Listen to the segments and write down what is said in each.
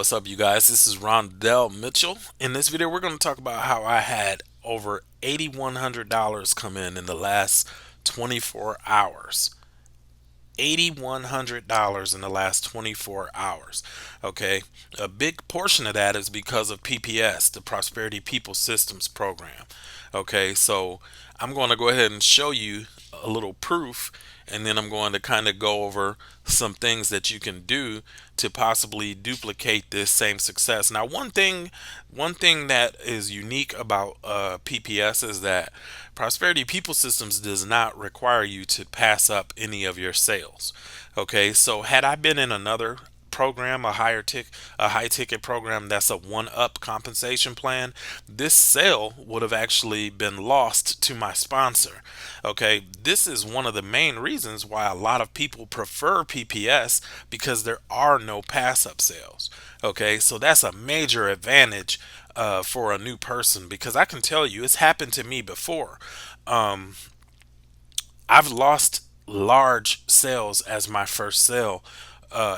What's up, you guys? This is Rondell Mitchell. In this video, we're going to talk about how I had over $8,100 come in the last 24 hours. $8,100 in the last 24 hours. Okay, a big portion of that is because of PPS, the Prosperity People Systems Program. Okay, so I'm going to go ahead and show you a little proof, and then I'm going to kind of go over some things that you can do to possibly duplicate this same success. Now, one thing that is unique about PPS is that Prosperity People Systems does not require you to pass up any of your sales. Okay, so had I been in another program, a high ticket program that's a one up compensation plan, this sale would have actually been lost to my sponsor. Okay, this is one of the main reasons why a lot of people prefer PPS, because there are no pass up sales. Okay, so that's a major advantage for a new person, because I can tell you it's happened to me before. um, I've lost large sales as my first sale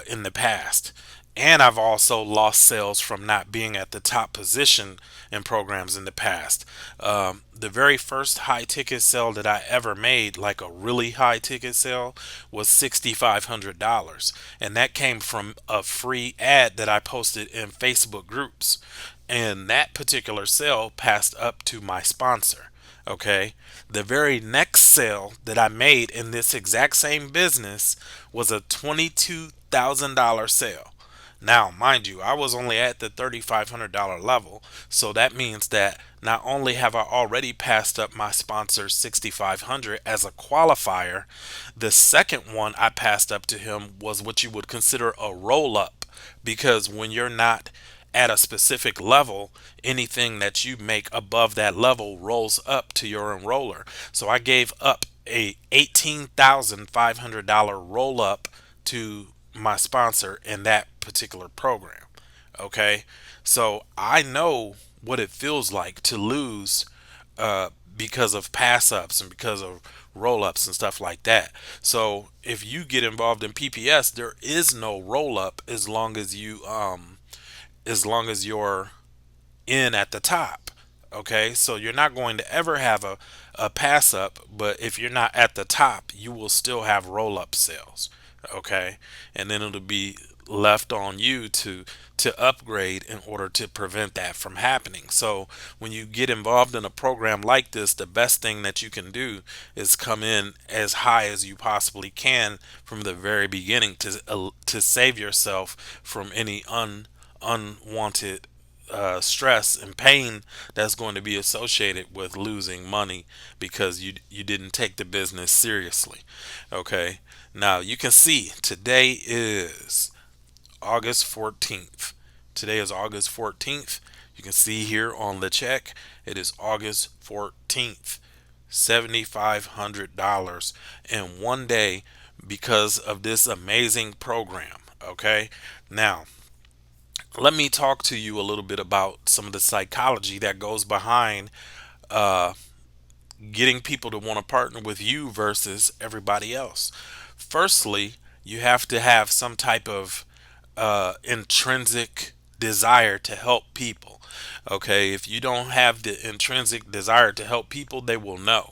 in the past. And I've also lost sales from not being at the top position in programs in the past. The very first high ticket sale that I ever made, like a really high ticket sale, was $6,500. And that came from a free ad that I posted in Facebook groups. And that particular sale passed up to my sponsor. Okay. The very next sale that I made in this exact same business was a $22,000 sale. Now, mind you, I was only at the $3,500 level, so that means that not only have I already passed up my sponsor 6,500 as a qualifier, the second one I passed up to him was what you would consider a roll up, because when you're not at a specific level, anything that you make above that level rolls up to your enroller. So I gave up a $18,500 roll up to my sponsor in that particular program. Okay, so I know what it feels like to lose because of pass ups and because of roll ups and stuff like that. So if you get involved in PPS, there is no roll up as long as you're in at the top. Okay, so you're not going to ever have a pass up, but if you're not at the top, you will still have roll up sales. Okay, and then it'll be left on you to upgrade in order to prevent that from happening. So when you get involved in a program like this, the best thing that you can do is come in as high as you possibly can from the very beginning to save yourself from any unwanted stress and pain that's going to be associated with losing money because you didn't take the business seriously. Okay, now you can see today is August 14th. Today is August 14th. You can see here on the check, it is August 14th. $7,500 in one day because of this amazing program. Okay, now let me talk to you a little bit about some of the psychology that goes behind uh, getting people to want to partner with you versus everybody else. Firstly, you have to have some type of intrinsic desire to help people. Okay, if you don't have the intrinsic desire to help people, they will know.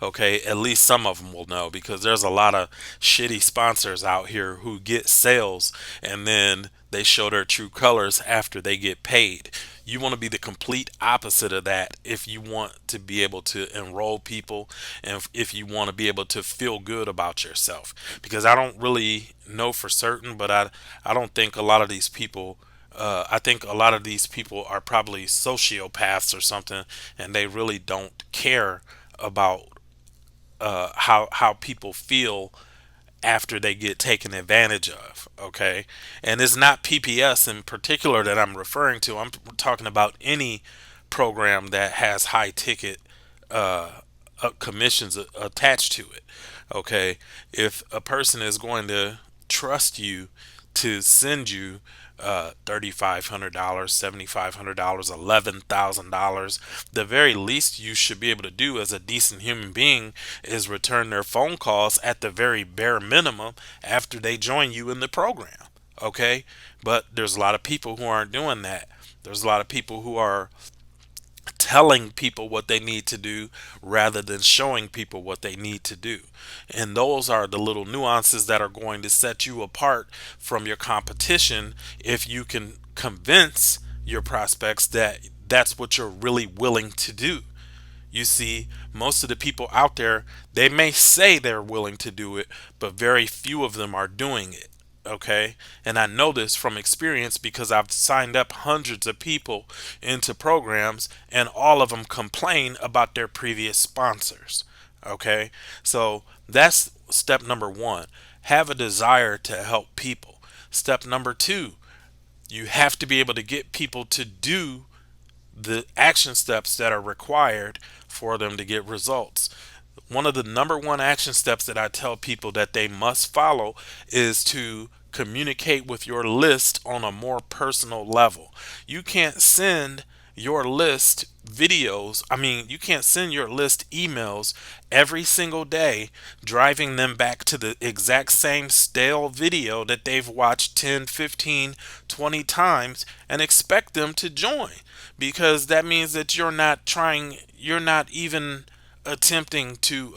Okay, at least some of them will know, because there's a lot of shitty sponsors out here who get sales and then they show their true colors after they get paid. You want to be the complete opposite of that if you want to be able to enroll people, and if you want to be able to feel good about yourself. Because I don't really know for certain, but I don't think a lot of these people I think a lot of these people are probably sociopaths or something, and they really don't care about how people feel after they get taken advantage of. Okay, and it's not PPS in particular that I'm referring to. I'm talking about any program that has high ticket commissions attached to it. Okay, if a person is going to trust you to send you $3,500, $7,500, $11,000, the very least you should be able to do as a decent human being is return their phone calls at the very bare minimum after they join you in the program. Okay, but there's a lot of people who aren't doing that. There's a lot of people who are telling people what they need to do rather than showing people what they need to do. And those are the little nuances that are going to set you apart from your competition if you can convince your prospects that that's what you're really willing to do. You see, most of the people out there, they may say they're willing to do it, but very few of them are doing it. Okay. And I know this from experience because I've signed up hundreds of people into programs and all of them complain about their previous sponsors. Okay. So that's step number one. Have a desire to help people. Step number two, you have to be able to get people to do the action steps that are required for them to get results. One of the number one action steps that I tell people that they must follow is to communicate with your list on a more personal level. You can't send your list videos, you can't send your list emails every single day, driving them back to the exact same stale video that they've watched 10, 15, 20 times and expect them to join, because that means that you're not even attempting to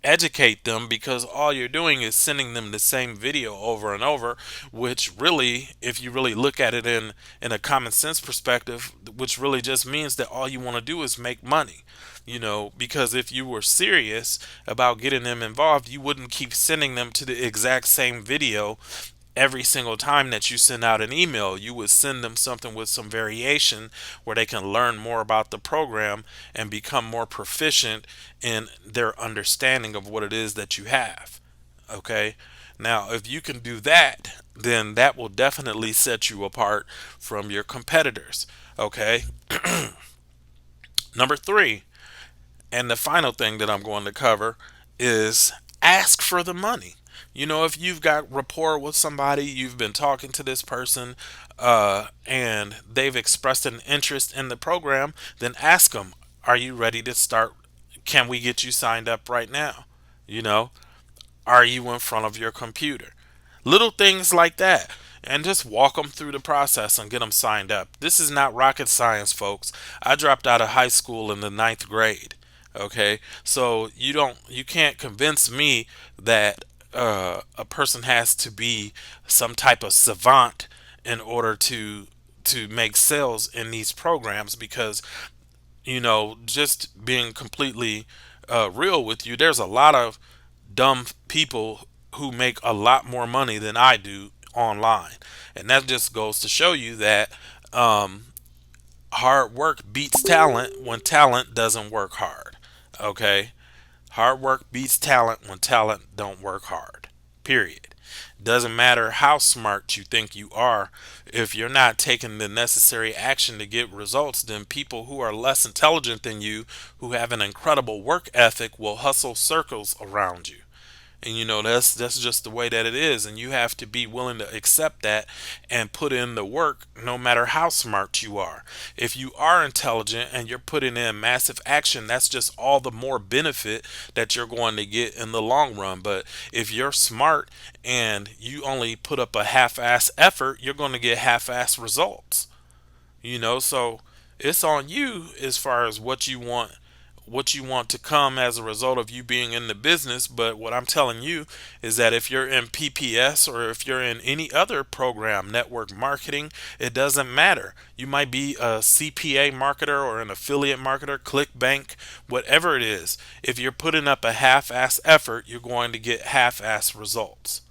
educate them, because all you're doing is sending them the same video over and over, which really, if you really look at it in a common sense perspective, which really just means that all you want to do is make money. Because if you were serious about getting them involved, you wouldn't keep sending them to the exact same video every single time that you send out an email. You would send them something with some variation where they can learn more about the program and become more proficient in their understanding of what it is that you have. Okay. Now, if you can do that, then that will definitely set you apart from your competitors. Okay. Number three, and the final thing that I'm going to cover, is ask for the money. If you've got rapport with somebody, you've been talking to this person, and they've expressed an interest in the program, then ask them, are you ready to start? Can we get you signed up right now? You know, are you in front of your computer? Little things like that. And just walk them through the process and get them signed up. This is not rocket science, folks. I dropped out of high school in the ninth grade. Okay, so you can't convince me that a person has to be some type of savant in order to make sales in these programs, because just being completely real with you, there's a lot of dumb people who make a lot more money than I do online. And that just goes to show you that um, hard work beats talent when talent doesn't work hard. Okay? Hard work beats talent when talent don't work hard. Period. Doesn't matter how smart you think you are. If you're not taking the necessary action to get results, then people who are less intelligent than you, who have an incredible work ethic, will hustle circles around you. And that's just the way that it is, and you have to be willing to accept that and put in the work no matter how smart you are. If you are intelligent and you're putting in massive action, that's just all the more benefit that you're going to get in the long run. But if you're smart and you only put up a half-ass effort, you're going to get half-ass results. So it's on you as far as what you want to come as a result of you being in the business. But what I'm telling you is that if you're in PPS or if you're in any other program, network marketing, it doesn't matter. You might be a CPA marketer or an affiliate marketer, ClickBank, whatever it is. If you're putting up a half-ass effort, you're going to get half-ass results.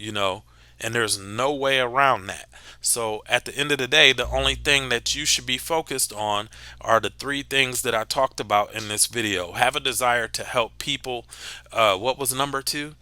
you know, and there's no way around that. So at the end of the day, the only thing that you should be focused on are the three things that I talked about in this video. Have a desire to help people. What was number two?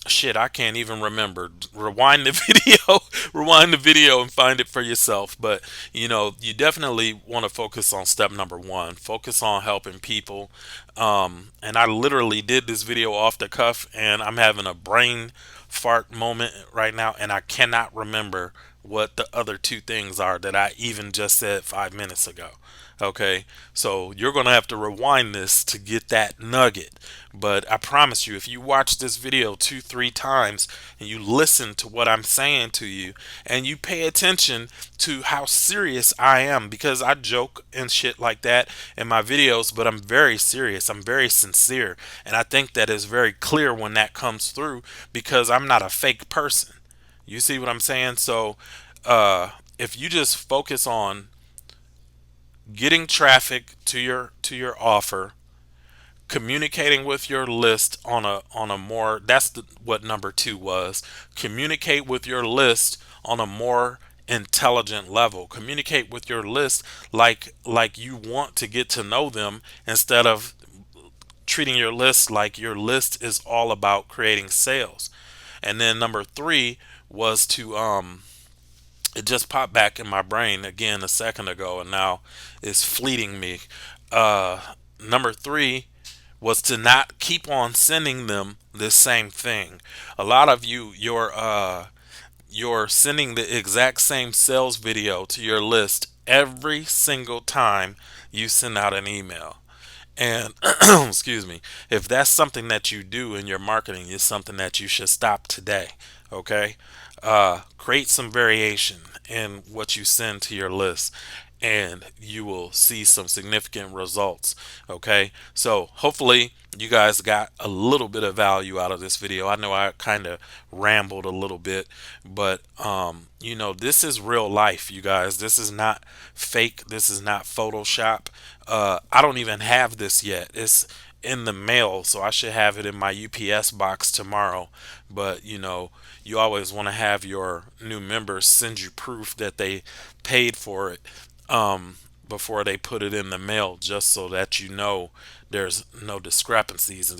Shit, I can't even remember. Rewind the video, rewind the video and find it for yourself. But you definitely want to focus on step number one. Focus on helping people. And I literally did this video off the cuff, and I'm having a brain fart moment right now, and I cannot remember what the other two things are that I even just said 5 minutes ago. Okay, so you're gonna have to rewind this to get that nugget. But I promise you, if you watch this video two, three times and you listen to what I'm saying to you and you pay attention to how serious I am, because I joke and shit like that in my videos, but I'm very serious, I'm very sincere, and I think that is very clear when that comes through because I'm not a fake person. You see what I'm saying? So, if you just focus on getting traffic to your offer, communicating with your list on a more, that's what number 2 was. Communicate with your list on a more intelligent level. Communicate with your list like you want to get to know them, instead of treating your list like your list is all about creating sales. And then number 3 was to it just popped back in my brain again a second ago, and now it's fleeting me. Number 3 was to not keep on sending them the same thing. A lot of you, you're sending the exact same sales video to your list every single time you send out an email. And excuse me, if that's something that you do in your marketing, it's something that you should stop today. Okay, create some variation in what you send to your list, and you will see some significant results. Okay, so hopefully you guys got a little bit of value out of this video. I know I kind of rambled a little bit, but this is real life, you guys. This is not fake. This is not Photoshop. I don't even have this yet. It's in the mail, so I should have it in my UPS box tomorrow. But you always want to have your new members send you proof that they paid for it, before they put it in the mail, just so that there's no discrepancies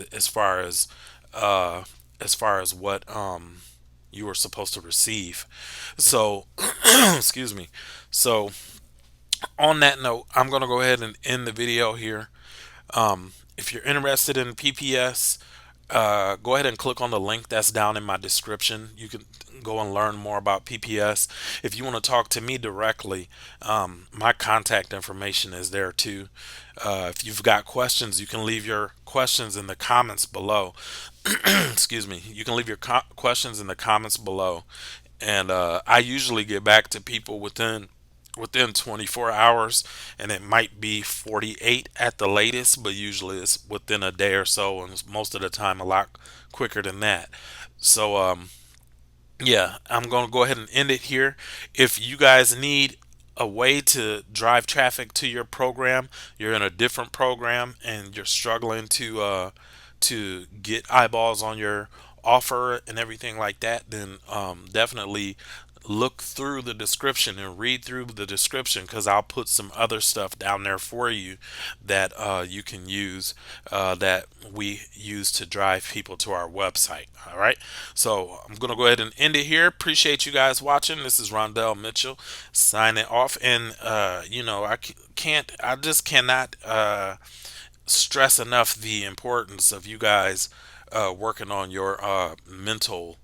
uh, as far as what you were supposed to receive. So, excuse me. So, on that note, I'm going to go ahead and end the video here. If you're interested in PPS, go ahead and click on the link that's down in my description. You can go and learn more about PPS. If you want to talk to me directly, my contact information is there too. If you've got questions, you can leave your questions in the comments below. Excuse me. You can leave your questions in the comments below, and I usually get back to people within 24 hours, and it might be 48 at the latest, but usually it's within a day or so, and most of the time a lot quicker than that. So yeah, I'm going to go ahead and end it here. If you guys need a way to drive traffic to your program, you're in a different program and you're struggling to get eyeballs on your offer and everything like that, then definitely look through the description and read through the description, because I'll put some other stuff down there for you that you can use, that we use to drive people to our website. All right, so I'm gonna go ahead and end it here. Appreciate you guys watching. This is Rondell Mitchell signing off, and I just cannot stress enough the importance of you guys working on your mental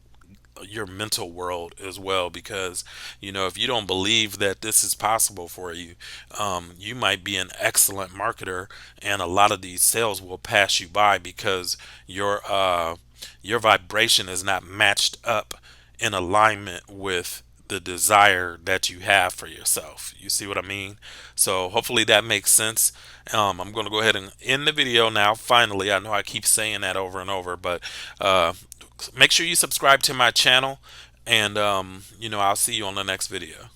world as well, because if you don't believe that this is possible for you, you might be an excellent marketer, and a lot of these sales will pass you by because your vibration is not matched up in alignment with the desire that you have for yourself. You see what I mean? So hopefully that makes sense. I'm going to go ahead and end the video now. Finally, I know I keep saying that over and over, but make sure you subscribe to my channel, and I'll see you on the next video.